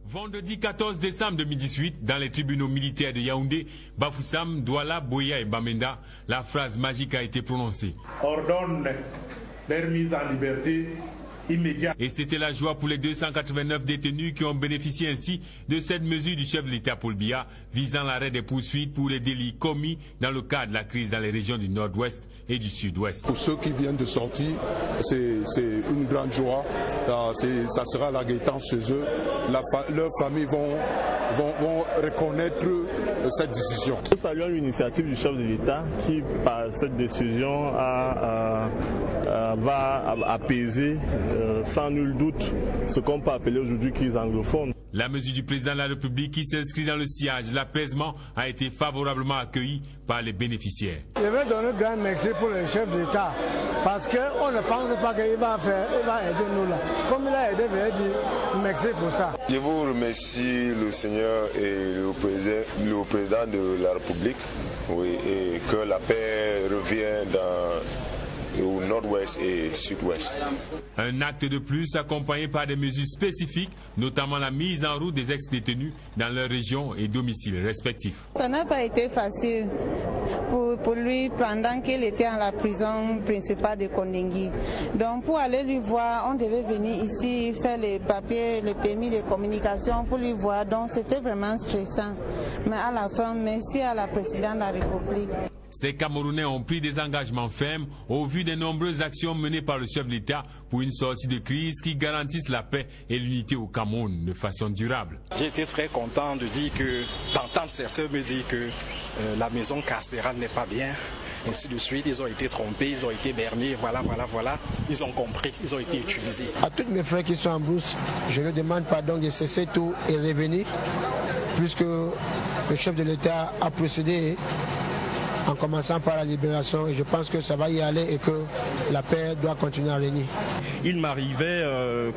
Vendredi 14 décembre 2018, dans les tribunaux militaires de Yaoundé, Bafoussam, Douala, Boya et Bamenda, la phrase magique a été prononcée. Ordonne leur mise en liberté immédiate. Et c'était la joie pour les 289 détenus qui ont bénéficié ainsi de cette mesure du chef de l'État Paul Biya visant l'arrêt des poursuites pour les délits commis dans le cadre de la crise dans les régions du Nord-Ouest et du Sud-Ouest. Pour ceux qui viennent de sortir, c'est une grande joie. Ça sera la gaieté chez eux. Leurs familles vont reconnaître cette décision. Nous saluons l'initiative du chef de l'État qui, par cette décision, va apaiser sans nul doute ce qu'on peut appeler aujourd'hui crise anglophone. La mesure du président de la République qui s'inscrit dans le sillage de l'apaisement a été favorablement accueillie par les bénéficiaires. Je vais donner un grand merci pour le chef d'État parce qu'on ne pense pas qu'il va aider nous là. Comme il a aidé, je vais dire merci pour ça. Je vous remercie le Seigneur et le président de la République, oui, et que la paix revienne au Nord-Ouest et Sud-Ouest. Un acte de plus accompagné par des mesures spécifiques, notamment la mise en route des ex-détenus dans leurs régions et domiciles respectifs. Ça n'a pas été facile pour lui pendant qu'il était à la prison principale de Kondengui. Donc pour aller lui voir, on devait venir ici faire les papiers, les permis de communication pour lui voir. Donc c'était vraiment stressant. Mais à la fin, merci à la présidente de la République. Ces Camerounais ont pris des engagements fermes au vu des nombreuses actions menées par le chef de l'État pour une sortie de crise qui garantisse la paix et l'unité au Cameroun de façon durable. J'ai été très content de dire que, d'entendre certains me dire que la maison carcérale n'est pas bien, ainsi de suite. Ils ont été trompés, ils ont été bernés, voilà. Ils ont compris, ils ont été utilisés. À tous mes frères qui sont en brousse, je leur demande pardon de cesser tout et revenir, puisque le chef de l'État a procédé en commençant par la libération, et je pense que ça va y aller et que la paix doit continuer à régner. Il m'arrivait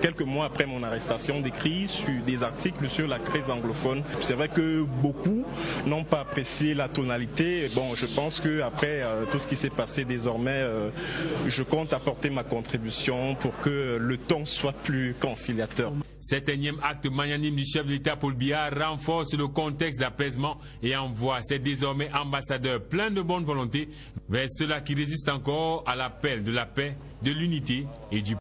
quelques mois après mon arrestation d'écrire sur des articles sur la crise anglophone. C'est vrai que beaucoup n'ont pas apprécié la tonalité. Bon, je pense qu'après tout ce qui s'est passé désormais, je compte apporter ma contribution pour que le ton soit plus conciliateur. Cet énième acte magnanime du chef de l'État Paul Biya renforce le contexte d'apaisement et envoie ses désormais ambassadeurs pleins de bonne volonté vers ceux-là qui résistent encore à l'appel de la paix, de l'unité et du